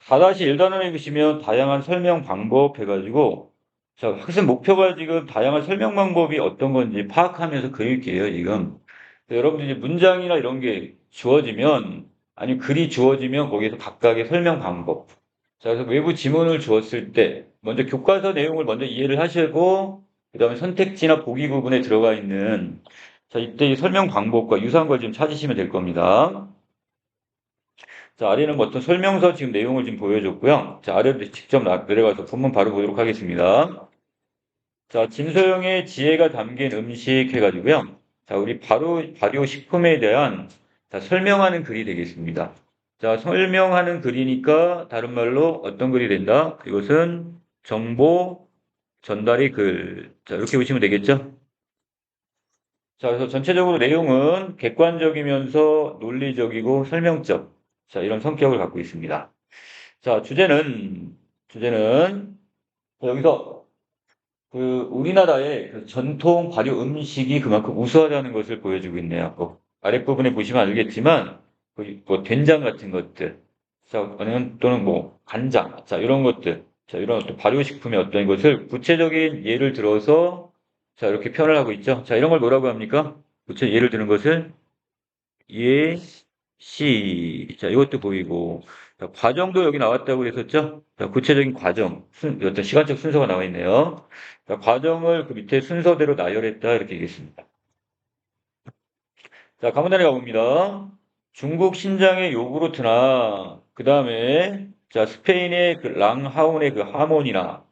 4-1단원에 보시면 다양한 설명 방법 해가지고, 자, 학습 목표가 지금 다양한 설명 방법이 어떤 건지 파악하면서 그릴게요, 지금. 여러분들 이제 문장이나 이런 게 주어지면, 아니, 글이 주어지면 거기에서 각각의 설명 방법. 자, 그래서 외부 지문을 주었을 때, 먼저 교과서 내용을 먼저 이해를 하시고, 그 다음에 선택지나 보기 부분에 들어가 있는, 자, 이때 이 설명 방법과 유사한 걸 좀 찾으시면 될 겁니다. 자, 아래는 어떤 설명서 지금 내용을 지금 보여줬고요. 자, 아래로 직접 내려가서 본문 바로 보도록 하겠습니다. 자, 진소영의 지혜가 담긴 음식 해가지고요. 자, 우리 발효 식품에 대한 자, 설명하는 글이 되겠습니다. 자, 설명하는 글이니까 다른 말로 어떤 글이 된다? 이것은 정보 전달의 글. 자, 이렇게 보시면 되겠죠? 자, 그래서 전체적으로 내용은 객관적이면서 논리적이고 설명적. 자, 이런 성격을 갖고 있습니다. 자, 주제는 여기서 그 우리나라의 그 전통 발효 음식이 그만큼 우수하다는 것을 보여주고 있네요. 아랫부분에 보시면 알겠지만, 뭐 된장 같은 것들, 자, 아니면 또는 뭐 간장, 자, 이런 것들, 자, 이런 어떤 발효식품의 어떤 것을 구체적인 예를 들어서, 자, 이렇게 표현을 하고 있죠. 자, 이런 걸 뭐라고 합니까? 예를 드는 것을 예시. 자, 이것도 보이고. 자, 과정도 여기 나왔다고 그랬었죠? 자, 구체적인 과정. 어떤 시간적 순서가 나와 있네요. 자, 과정을 그 밑에 순서대로 나열했다. 이렇게 얘기했습니다. 자, 가문단에 가봅니다. 중국 신장의 요구르트나, 그 다음에, 자, 스페인의 그 랑하운의 그 하몬이나,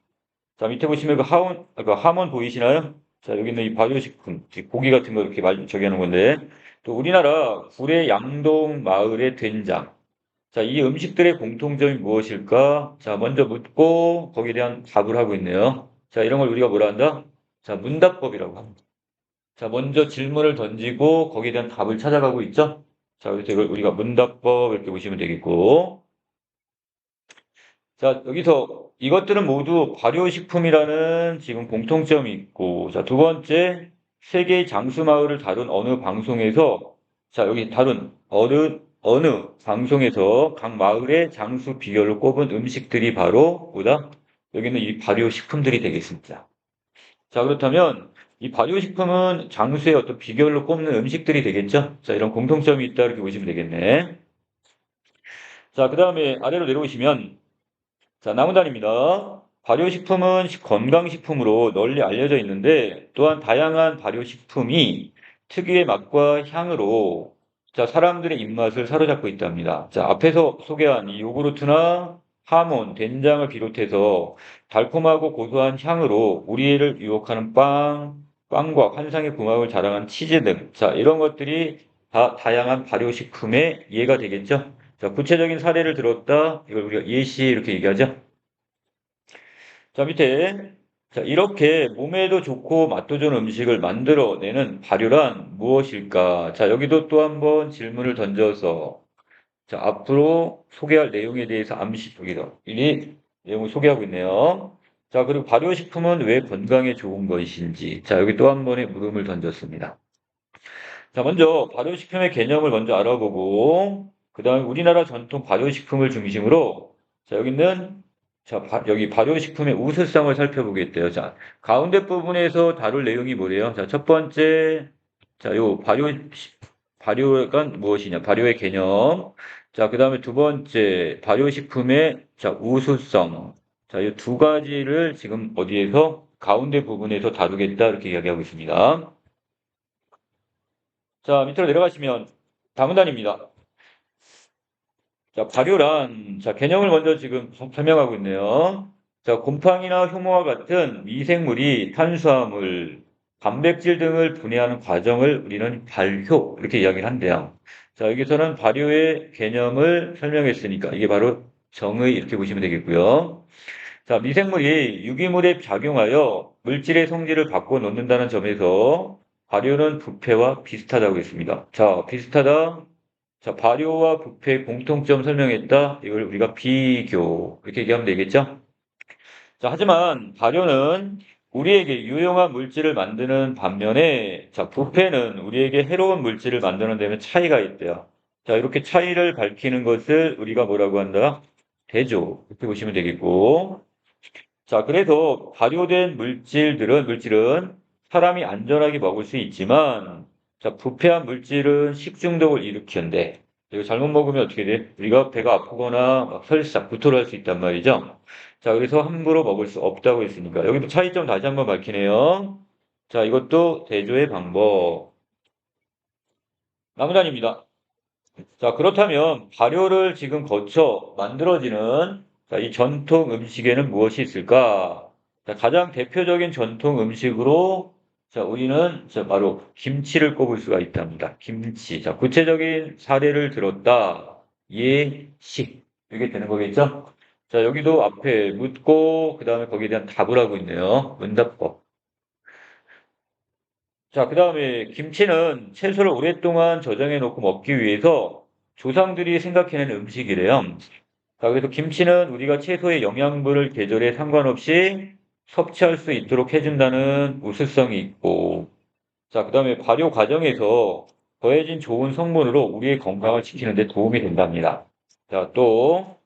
자, 밑에 보시면 그 하몬 보이시나요? 자, 여기 있는 이 발효식품, 고기 같은 거 이렇게 저기 하는 건데, 또 우리나라 구례 양동 마을의 된장. 자, 이 음식들의 공통점이 무엇일까? 자, 먼저 묻고 거기에 대한 답을 하고 있네요. 자, 이런 걸 우리가 뭐라 한다? 자, 문답법이라고 합니다. 자, 먼저 질문을 던지고 거기에 대한 답을 찾아가고 있죠? 자, 그래서 이걸 우리가 문답법 이렇게 보시면 되겠고. 자, 여기서 이것들은 모두 발효식품이라는 지금 공통점이 있고, 자, 두 번째, 세계의 장수마을을 다룬 어느 방송에서, 자, 여기 다룬 어느 방송에서 각 마을의 장수 비결로 꼽은 음식들이 바로 뭐다? 여기는 이 발효식품들이 되겠습니다. 자, 그렇다면 이 발효식품은 장수의 어떤 비결로 꼽는 음식들이 되겠죠? 자, 이런 공통점이 있다 이렇게 보시면 되겠네. 자, 그 다음에 아래로 내려오시면 자, 나무단입니다. 발효식품은 건강식품으로 널리 알려져 있는데 또한 다양한 발효식품이 특유의 맛과 향으로 자, 사람들의 입맛을 사로잡고 있답니다. 자, 앞에서 소개한 이 요구르트나 하몬, 된장을 비롯해서 달콤하고 고소한 향으로 우리를 유혹하는 빵과 환상의 궁합을 자랑한 치즈 등, 자, 이런 것들이 다 다양한 발효식품의 예가 되겠죠? 자, 구체적인 사례를 들었다. 이걸 우리가 예시 이렇게 얘기하죠. 자, 밑에. 자, 이렇게 몸에도 좋고 맛도 좋은 음식을 만들어내는 발효란 무엇일까? 자, 여기도 또 한번 질문을 던져서, 자, 앞으로 소개할 내용에 대해서 여기서 이 내용을 소개하고 있네요. 자, 그리고 발효식품은 왜 건강에 좋은 것인지. 자, 여기 또 한 번의 물음을 던졌습니다. 자, 먼저 발효식품의 개념을 먼저 알아보고, 그 다음에 우리나라 전통 발효식품을 중심으로, 자, 여기 발효식품의 우수성을 살펴보겠대요. 자, 가운데 부분에서 다룰 내용이 뭐래요? 자, 첫 번째, 자, 발효가 무엇이냐? 발효의 개념. 자, 그 다음에 두 번째, 발효식품의, 자, 우수성. 자, 이 두 가지를 지금 어디에서? 가운데 부분에서 다루겠다. 이렇게 이야기하고 있습니다. 자, 밑으로 내려가시면 다문단입니다. 자, 발효란, 자, 개념을 먼저 지금 설명하고 있네요. 자, 곰팡이나 효모와 같은 미생물이 탄수화물, 단백질 등을 분해하는 과정을 우리는 발효, 이렇게 이야기를 한대요. 자, 여기서는 발효의 개념을 설명했으니까 이게 바로 정의 이렇게 보시면 되겠고요. 자, 미생물이 유기물에 작용하여 물질의 성질을 바꿔 놓는다는 점에서 발효는 부패와 비슷하다고 했습니다. 자, 비슷하다. 자, 발효와 부패의 공통점 설명했다. 이걸 우리가 비교. 이렇게 얘기하면 되겠죠? 자, 하지만 발효는 우리에게 유용한 물질을 만드는 반면에, 자, 부패는 우리에게 해로운 물질을 만드는 데는 차이가 있대요. 자, 이렇게 차이를 밝히는 것을 우리가 뭐라고 한다? 대조. 이렇게 보시면 되겠고. 자, 그래서 발효된 물질은 사람이 안전하게 먹을 수 있지만, 자, 부패한 물질은 식중독을 일으키는데, 이거 잘못 먹으면 어떻게 돼? 우리가 배가 아프거나 막 설사, 구토를 할 수 있단 말이죠. 자, 그래서 함부로 먹을 수 없다고 했으니까. 여기도 차이점 다시 한번 밝히네요. 자, 이것도 대조의 방법. 나무단입니다. 자, 그렇다면 발효를 지금 거쳐 만들어지는 자, 이 전통 음식에는 무엇이 있을까? 자, 가장 대표적인 전통 음식으로 자, 우리는 자, 바로 김치를 꼽을 수가 있답니다. 김치. 자, 구체적인 사례를 들었다. 예시. 이게 되는 거겠죠? 자, 여기도 앞에 묻고 그다음에 거기에 대한 답을 하고 있네요. 응답법. 자, 그 다음에 김치는 채소를 오랫동안 저장해 놓고 먹기 위해서 조상들이 생각해낸 음식이래요. 자, 그래서 김치는 우리가 채소의 영양분을 계절에 상관없이 섭취할 수 있도록 해준다는 우수성이 있고, 자, 그 다음에 발효 과정에서 더해진 좋은 성분으로 우리의 건강을 지키는 데 도움이 된답니다. 자, 또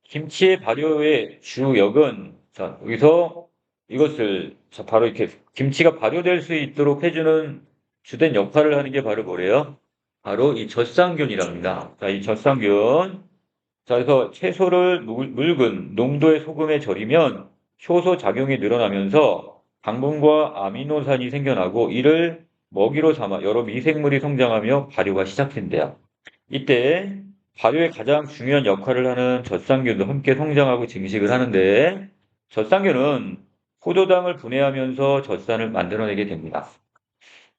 김치의 발효의 주역은 자, 여기서 이것을 자, 바로 이렇게 김치가 발효될 수 있도록 해주는 주된 역할을 하는 게 바로 뭐래요? 바로 이 젖상균이랍니다. 자, 이 젖상균. 자, 그래서 채소를 묽은 농도의 소금에 절이면 효소 작용이 늘어나면서 당분과 아미노산이 생겨나고 이를 먹이로 삼아 여러 미생물이 성장하며 발효가 시작된대요. 이때 발효에 가장 중요한 역할을 하는 젖산균도 함께 성장하고 증식을 하는데 젖산균은 포도당을 분해하면서 젖산을 만들어내게 됩니다.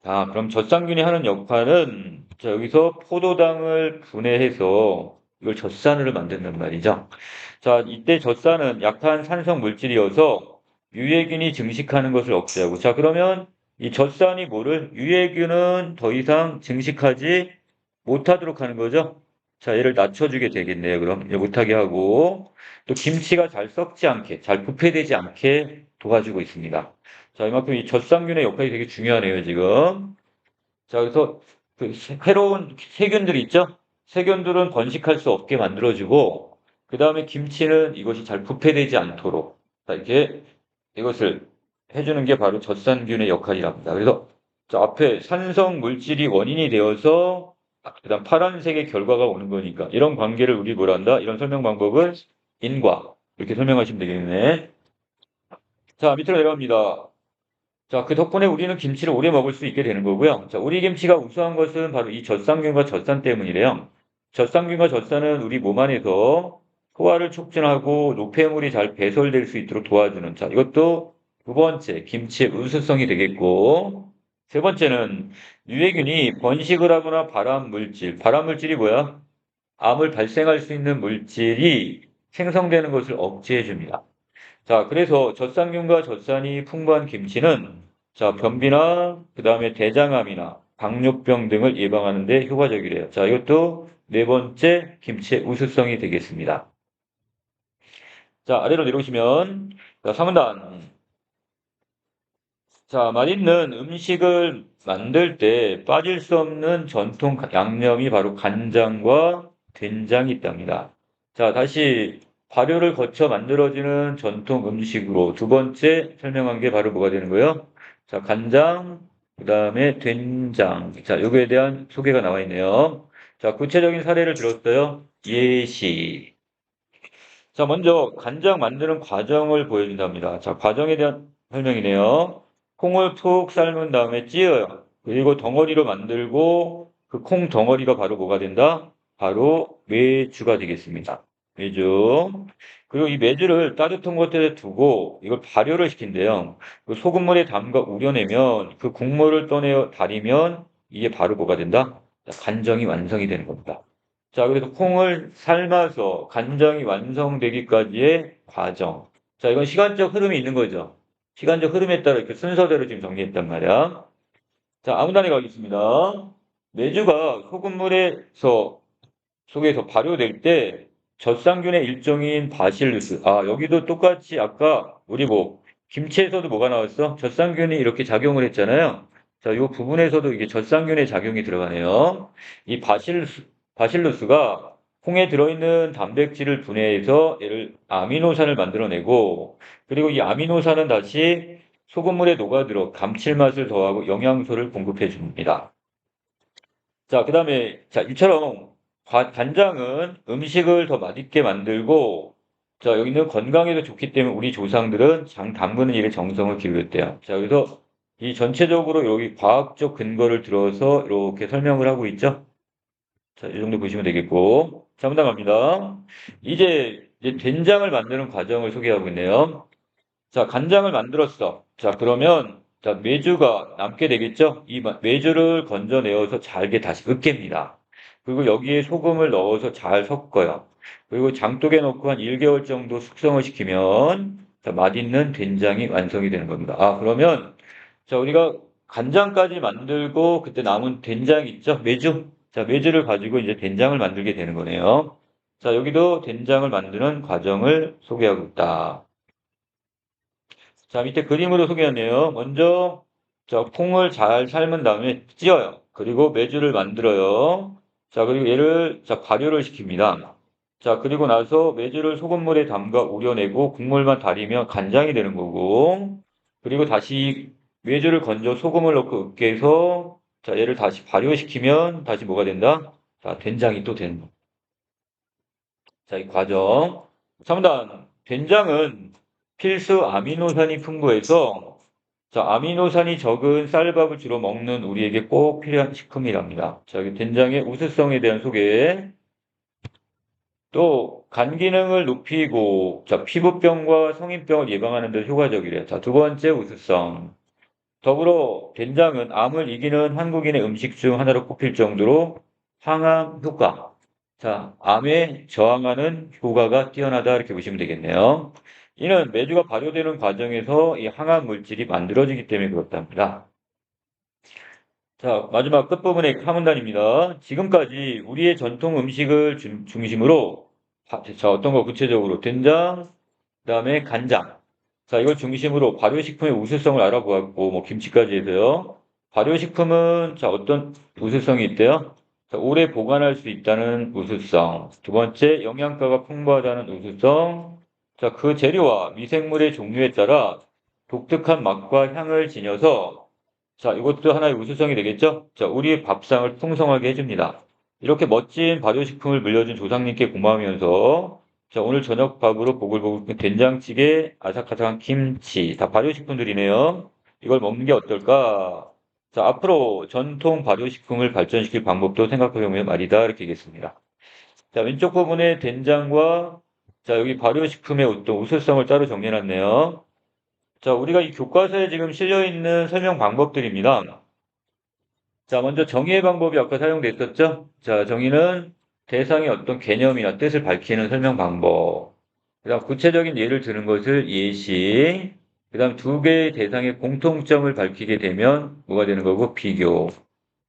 자, 그럼 젖산균이 하는 역할은 자, 여기서 포도당을 분해해서 이걸 젖산을 만든단 말이죠. 자, 이때 젖산은 약한 산성 물질이어서 유해균이 증식하는 것을 억제하고 자, 그러면 이 젖산이 뭐를 유해균은 더 이상 증식하지 못하도록 하는 거죠. 자, 얘를 낮춰주게 되겠네요. 그럼 얘 못하게 하고 또 김치가 잘 썩지 않게, 잘 부패되지 않게 도와주고 있습니다. 자, 이만큼 이 젖산균의 역할이 되게 중요하네요, 지금. 자, 그래서 그 새로운 세균들이 있죠? 세균들은 번식할 수 없게 만들어주고, 그 다음에 김치는 이것이 잘 부패되지 않도록, 자, 이렇게 이것을 해주는 게 바로 젖산균의 역할이랍니다. 그래서 저 앞에 산성 물질이 원인이 되어서 그다음 파란색의 결과가 오는 거니까 이런 관계를 우리 뭐란다? 이런 설명 방법을 인과 이렇게 설명하시면 되겠네. 자, 밑으로 내려갑니다. 자, 그 덕분에 우리는 김치를 오래 먹을 수 있게 되는 거고요. 자, 우리 김치가 우수한 것은 바로 이 젖산균과 젖산 때문이래요. 젖산균과 젖산은 우리 몸 안에서 소화를 촉진하고 노폐물이 잘 배설될 수 있도록 도와주는. 자, 이것도 두 번째 김치의 우수성이 되겠고, 세 번째는 유해균이 번식을 하거나 발암 물질이 뭐야? 암을 발생할 수 있는 물질이 생성되는 것을 억제해 줍니다. 자, 그래서 젖산균과 젖산이 풍부한 김치는 자, 변비나 그다음에 대장암이나 당뇨병 등을 예방하는 데 효과적이래요. 자, 이것도 네 번째 김치의 우수성이 되겠습니다. 자, 아래로 내려오시면 자, 상단. 자, 맛있는 음식을 만들 때 빠질 수 없는 전통 양념이 바로 간장과 된장이 있답니다. 자, 다시 발효를 거쳐 만들어지는 전통 음식으로 두 번째 설명한 게 바로 뭐가 되는 거예요? 자, 간장, 그 다음에 된장. 자, 요거에 대한 소개가 나와 있네요. 자, 구체적인 사례를 들었어요. 예시. 자, 먼저 간장 만드는 과정을 보여준답니다. 자, 과정에 대한 설명이네요. 콩을 푹 삶은 다음에 찧어요. 그리고 덩어리로 만들고 그 콩 덩어리가 바로 뭐가 된다? 바로 메주가 되겠습니다. 메주. 그리고 이 메주를 따뜻한 곳에 두고 이걸 발효를 시킨대요. 그 소금물에 담가 우려내면 그 국물을 떠내어 달이면 이게 바로 뭐가 된다? 간정이 완성이 되는 겁니다. 자, 그래서 콩을 삶아서 간장이 완성되기까지의 과정. 자, 이건 시간적 흐름이 있는 거죠. 시간적 흐름에 따라 이렇게 순서대로 지금 정리했단 말이야. 자, 아무 단에 가겠습니다. 메주가 속에서 발효될 때 젖산균의 일종인 바실루스. 아, 여기도 똑같이 아까 우리 뭐 김치에서도 뭐가 나왔어? 젖산균이 이렇게 작용을 했잖아요. 자, 이 부분에서도 이게 젖산균의 작용이 들어가네요. 이 바실루스가 콩에 들어있는 단백질을 분해해서 얘를 아미노산을 만들어내고, 그리고 이 아미노산은 다시 소금물에 녹아들어 감칠맛을 더하고 영양소를 공급해 줍니다. 자, 그 다음에, 자, 이처럼 간장은 음식을 더 맛있게 만들고, 자, 여기는 건강에도 좋기 때문에 우리 조상들은 장 담그는 일에 정성을 기울였대요. 자, 그래서 이 전체적으로 여기 과학적 근거를 들어서 이렇게 설명을 하고 있죠. 자, 이 정도 보시면 되겠고. 자, 문단 갑니다. 이제 된장을 만드는 과정을 소개하고 있네요. 자, 간장을 만들었어. 자, 그러면, 자, 메주가 남게 되겠죠? 이 메주를 건져내어서 잘게 다시 으깹니다. 그리고 여기에 소금을 넣어서 잘 섞어요. 그리고 장독에 넣고 한 1개월 정도 숙성을 시키면, 자, 맛있는 된장이 완성이 되는 겁니다. 아, 그러면, 자, 우리가 간장까지 만들고, 그때 남은 된장 있죠? 메주? 자, 메주를 가지고 이제 된장을 만들게 되는 거네요. 자, 여기도 된장을 만드는 과정을 소개하고 있다. 자, 밑에 그림으로 소개하네요. 먼저, 자, 콩을 잘 삶은 다음에 찧어요. 그리고 메주를 만들어요. 자, 그리고 얘를, 자, 발효를 시킵니다. 자, 그리고 나서 메주를 소금물에 담가 우려내고 국물만 달이면 간장이 되는 거고, 그리고 다시 메주를 건져 소금을 넣고 으깨서, 자, 얘를 다시 발효시키면 다시 뭐가 된다? 자, 된장이 또 되는 거. 자, 이 과정. 3단, 된장은 필수 아미노산이 풍부해서 자, 아미노산이 적은 쌀밥을 주로 먹는 우리에게 꼭 필요한 식품이랍니다. 자, 여기 된장의 우수성에 대한 소개. 또, 간 기능을 높이고, 자, 피부병과 성인병을 예방하는 데 효과적이래요. 자, 두 번째 우수성. 더불어 된장은 암을 이기는 한국인의 음식 중 하나로 꼽힐 정도로 항암 효과. 자, 암에 저항하는 효과가 뛰어나다 이렇게 보시면 되겠네요. 이는 메주가 발효되는 과정에서 이 항암 물질이 만들어지기 때문에 그렇답니다. 자, 마지막 끝부분의 하문단입니다. 지금까지 우리의 전통 음식을 중심으로 자, 어떤 거 구체적으로 된장, 그다음에 간장. 자, 이걸 중심으로 발효식품의 우수성을 알아보았고, 뭐 김치까지 해서요. 발효식품은 자, 어떤 우수성이 있대요? 자, 오래 보관할 수 있다는 우수성. 두 번째, 영양가가 풍부하다는 우수성. 자, 그 재료와 미생물의 종류에 따라 독특한 맛과 향을 지녀서 자, 이것도 하나의 우수성이 되겠죠? 자, 우리의 밥상을 풍성하게 해줍니다. 이렇게 멋진 발효식품을 물려준 조상님께 고마우면서 자, 오늘 저녁 밥으로 보글보글 된장찌개, 아삭아삭한 김치, 다 발효식품들이네요. 이걸 먹는 게 어떨까? 자, 앞으로 전통 발효식품을 발전시킬 방법도 생각해보면 말이다. 이렇게 얘기했습니다. 자, 왼쪽 부분에 된장과 자, 여기 발효식품의 어떤 우수성을 따로 정리해놨네요. 자, 우리가 이 교과서에 지금 실려있는 설명 방법들입니다. 자, 먼저 정의의 방법이 아까 사용됐었죠? 자, 정의는 대상의 어떤 개념이나 뜻을 밝히는 설명 방법. 그 다음 구체적인 예를 드는 것을 예시. 그 다음 두 개의 대상의 공통점을 밝히게 되면 뭐가 되는 거고? 비교.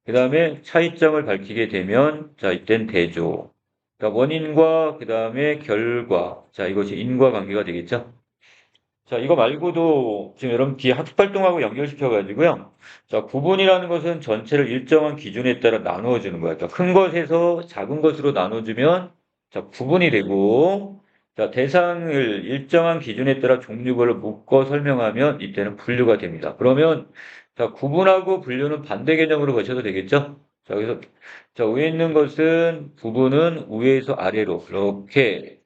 그 다음에 차이점을 밝히게 되면 자, 이땐 대조. 그러니까 원인과 그 다음에 결과. 자, 이것이 인과관계가 되겠죠? 자, 이거 말고도 지금 여러분 뒤에 학습활동하고 연결시켜가지고요. 자, 구분이라는 것은 전체를 일정한 기준에 따라 나누어 주는 거야. 그러니까 큰 것에서 작은 것으로 나눠주면 자, 구분이 되고 자, 대상을 일정한 기준에 따라 종류별로 묶어 설명하면 이때는 분류가 됩니다. 그러면 자, 구분하고 분류는 반대 개념으로 보셔도 되겠죠? 자, 그래서 자, 위에 있는 것은 구분은 위에서 아래로 이렇게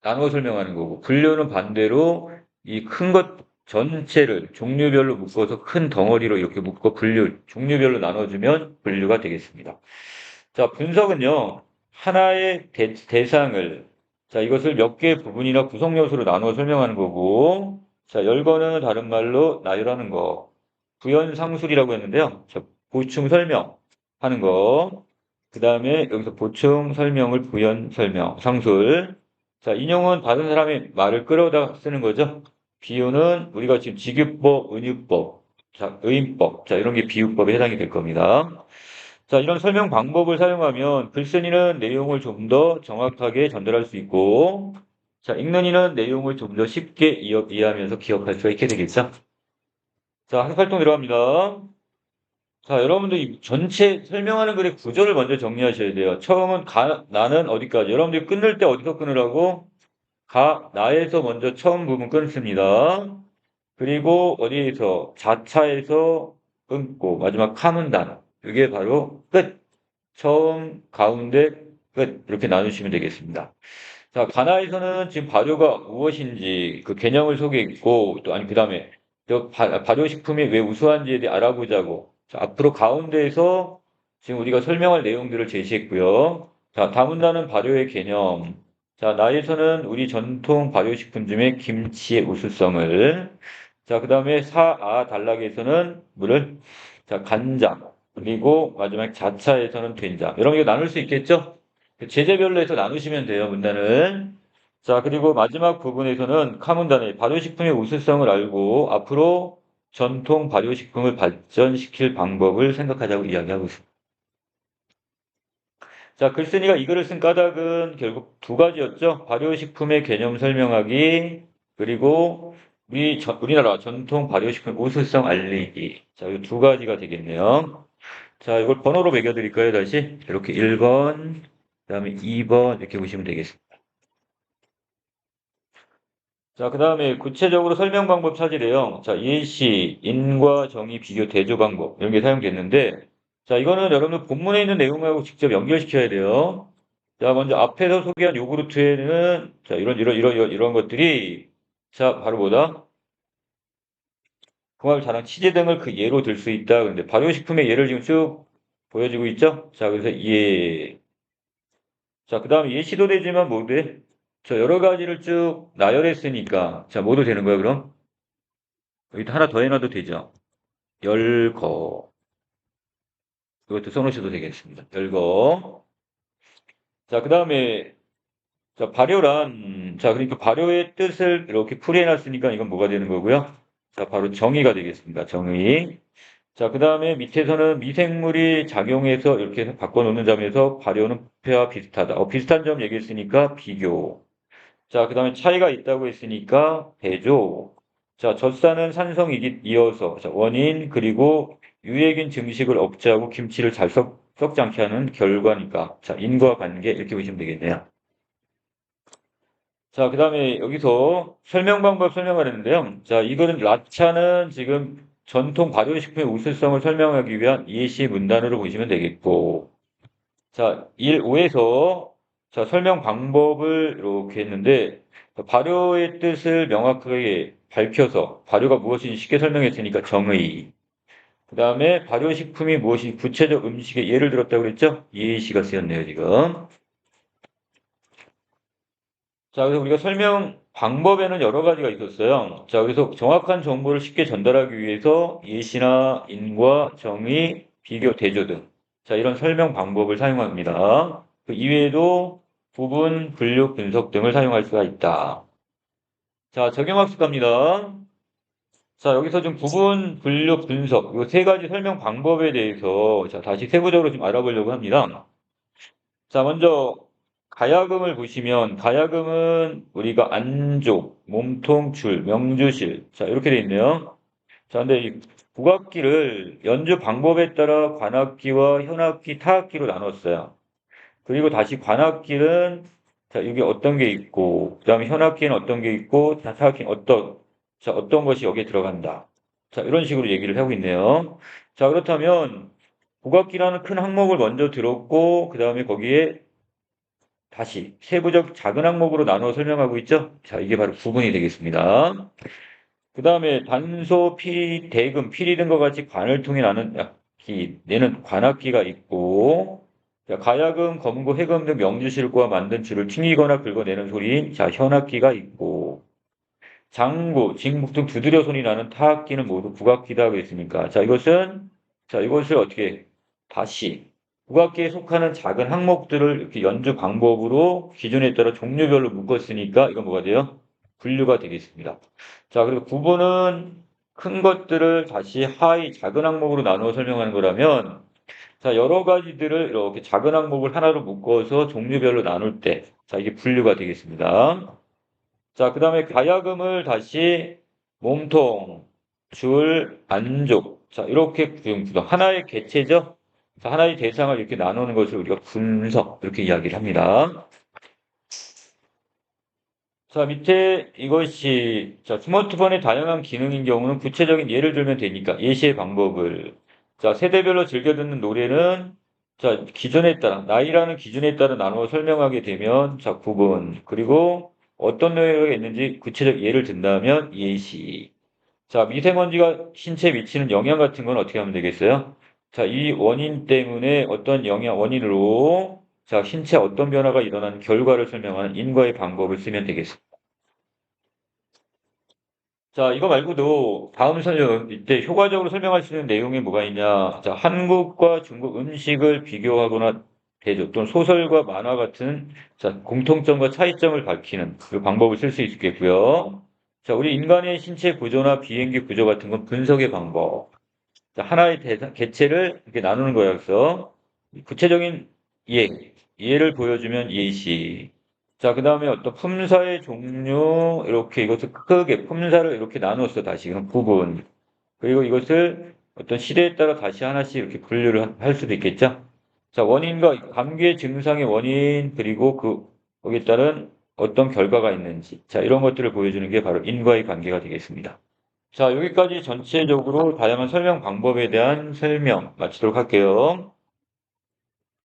나눠 설명하는 거고, 분류는 반대로 이 큰 것 전체를 종류별로 묶어서 큰 덩어리로 이렇게 묶어 종류별로 나눠주면 분류가 되겠습니다. 자, 분석은요, 하나의 대상을, 자, 이것을 몇 개의 부분이나 구성 요소로 나누어 설명하는 거고, 자, 열거는 다른 말로 나열하는 거, 부연상술이라고 했는데요. 자, 보충 설명하는 거, 그 다음에 여기서 보충 설명을 부연 설명, 상술, 자, 인용은 다른 사람의 말을 끌어다 쓰는 거죠. 비유는 우리가 지금 직유법, 은유법, 자, 의인법, 자, 이런 게 비유법에 해당이 될 겁니다. 자, 이런 설명 방법을 사용하면 글쓴이는 내용을 좀 더 정확하게 전달할 수 있고, 자, 읽는 이는 내용을 좀 더 쉽게 이해하면서 기억할 수가 있게 되겠죠. 자, 학습 활동 들어갑니다. 자, 여러분들 이 전체 설명하는 글의 구조를 먼저 정리하셔야 돼요. 처음은 나는 어디까지. 여러분들이 끊을 때 어디서 끊으라고? 나에서 먼저 처음 부분 끊습니다. 그리고 어디에서? 자차에서 끊고, 마지막 카문 단어. 이게 바로 끝. 처음, 가운데, 끝. 이렇게 나누시면 되겠습니다. 자, 가나에서는 지금 발효가 무엇인지 그 개념을 소개했고, 또, 아니, 그 다음에, 발효식품이 왜 우수한지에 대해 알아보자고. 자, 앞으로 가운데에서 지금 우리가 설명할 내용들을 제시했고요. 자, 다문다는 발효의 개념. 자, 나에서는 우리 전통 발효식품 중에 김치의 우수성을. 자, 그 다음에 단락에서는 물을. 자, 간장. 그리고 마지막 자차에서는 된장. 여러분 이거 나눌 수 있겠죠? 제재별로 해서 나누시면 돼요, 문단을. 자, 그리고 마지막 부분에서는 카문단의 발효식품의 우수성을 알고 앞으로 전통 발효식품을 발전시킬 방법을 생각하자고 이야기하고 있습니다. 자, 글쓴이가 이 글을 쓴 까닭은 결국 두 가지였죠. 발효식품의 개념 설명하기, 그리고 우리나라 전통 발효식품 우수성 알리기. 자, 이 두 가지가 되겠네요. 자, 이걸 번호로 매겨드릴까요, 다시? 이렇게 1번, 그 다음에 2번, 이렇게 보시면 되겠습니다. 자, 그 다음에 구체적으로 설명 방법 찾으래요. 자, 예시, 인과 정의, 비교, 대조 방법, 이런 게 사용됐는데, 자, 이거는 여러분 본문에 있는 내용하고 직접 연결시켜야 돼요. 자, 먼저 앞에서 소개한 요구르트에는, 자, 이런 것들이, 자, 바로 뭐다? 궁합 자랑 치즈 등을 그 예로 들 수 있다. 그런데 발효식품의 예를 지금 쭉 보여지고 있죠? 자, 그래서 예. 자, 그 다음에 예시도 되지만 뭐 돼? 저 여러 가지를 쭉 나열했으니까. 자, 뭐도 되는 거야, 그럼? 여기 하나 더 해놔도 되죠? 열거. 이것도 써놓으셔도 되겠습니다. 열거. 자, 그 다음에, 자, 발효란. 자, 그러니까 발효의 뜻을 이렇게 풀이해놨으니까 이건 뭐가 되는 거고요? 자, 바로 정의가 되겠습니다. 정의. 자, 그 다음에 밑에서는 미생물이 작용해서 이렇게 해서 바꿔놓는 점에서 발효는 부패와 비슷하다. 비슷한 점 얘기했으니까 비교. 자, 그 다음에 차이가 있다고 했으니까 대조. 자, 젖사는 산성이 이어서 자, 원인 그리고 유해균 증식을 억제하고 김치를 잘 썩지 않게 하는 결과니까. 자, 인과 관계 이렇게 보시면 되겠네요. 자, 그 다음에 여기서 설명 방법 설명하려는데요. 자, 이거는 라차는 지금 전통 발효식품의 우수성을 설명하기 위한 예시 문단으로 보시면 되겠고. 자, 1.5에서 자, 설명 방법을 이렇게 했는데 발효의 뜻을 명확하게 밝혀서 발효가 무엇인지 쉽게 설명했으니까 정의. 그 다음에 발효식품이 무엇인지 구체적 음식의 예를 들었다고 그랬죠? 예시가 쓰였네요, 지금. 자, 그래서 우리가 설명 방법에는 여러 가지가 있었어요. 자, 그래서 정확한 정보를 쉽게 전달하기 위해서 예시나 인과 정의, 비교, 대조 등. 자, 이런 설명 방법을 사용합니다. 그 이외에도 부분, 분류, 분석 등을 사용할 수가 있다. 자, 적용학습 갑니다. 자, 여기서 좀 부분, 분류, 분석, 이 세 가지 설명 방법에 대해서 자, 다시 세부적으로 좀 알아보려고 합니다. 자, 먼저 가야금을 보시면 가야금은 우리가 안족, 몸통, 줄, 명주실 자 이렇게 돼 있네요. 자, 근데 이 국악기를 연주 방법에 따라 관악기와 현악기, 타악기로 나눴어요. 그리고 다시 관악기는 자 여기 어떤 게 있고 그다음에 현악기는 어떤 게 있고 타악기는 어떤 것이 여기에 들어간다. 자 이런 식으로 얘기를 하고 있네요. 자 그렇다면 국악기라는 큰 항목을 먼저 들었고 그다음에 거기에 다시 세부적 작은 항목으로 나누어 설명하고 있죠? 자, 이게 바로 구분이 되겠습니다. 그 다음에 단소, 피리, 대금, 피리 등과 같이 관을 통해 나는 악기, 내는 관악기가 있고, 자, 가야금, 검고, 해금 등 명주실과 만든 줄을 튕기거나 긁어내는 소리인 자, 현악기가 있고, 장구, 징묵 등 두드려 소리 나는 타악기는 모두 국악기다 하겠습니까? 자, 이것을 어떻게 다시 국악기에 속하는 작은 항목들을 이렇게 연주 방법으로 기준에 따라 종류별로 묶었으니까 이건 뭐가 돼요? 분류가 되겠습니다. 자, 그리고 구분은 큰 것들을 다시 하위 작은 항목으로 나누어 설명하는 거라면 자, 여러 가지들을 이렇게 작은 항목을 하나로 묶어서 종류별로 나눌 때 자, 이게 분류가 되겠습니다. 자, 그 다음에 가야금을 다시 몸통, 줄, 안족. 자, 이렇게 구성. 하나의 개체죠? 자, 하나의 대상을 이렇게 나누는 것을 우리가 분석, 이렇게 이야기를 합니다. 자, 밑에 이것이, 자, 스마트폰의 다양한 기능인 경우는 구체적인 예를 들면 되니까 예시의 방법을. 자, 세대별로 즐겨 듣는 노래는, 자, 기준에 따라, 나이라는 기준에 따라 나누어 설명하게 되면, 자, 구분. 그리고 어떤 노래가 있는지 구체적 예를 든다면 예시. 자, 미세먼지가 신체에 미치는 영향 같은 건 어떻게 하면 되겠어요? 자, 이 원인 때문에 어떤 원인으로, 자, 신체에 어떤 변화가 일어나는 결과를 설명하는 인과의 방법을 쓰면 되겠습니다. 자, 이거 말고도 다음 설명, 이때 효과적으로 설명할 수 있는 내용이 뭐가 있냐. 자, 한국과 중국 음식을 비교하거나 대조 또는 소설과 만화 같은 자, 공통점과 차이점을 밝히는 그 방법을 쓸 수 있겠고요. 자, 우리 인간의 신체 구조나 비행기 구조 같은 건 분석의 방법. 자, 하나의 개체를 이렇게 나누는 거야. 그래서 구체적인 예를 보여주면 예시. 자, 그 다음에 어떤 품사의 종류, 이렇게 이것을 크게 품사를 이렇게 나누었어. 다시 그럼 부분. 그리고 이것을 어떤 시대에 따라 다시 하나씩 이렇게 분류를 할 수도 있겠죠. 자, 원인과 감기의 증상의 원인, 그리고 거기에 따른 어떤 결과가 있는지. 자, 이런 것들을 보여주는 게 바로 인과의 관계가 되겠습니다. 자, 여기까지 전체적으로 다양한 설명 방법에 대한 설명 마치도록 할게요.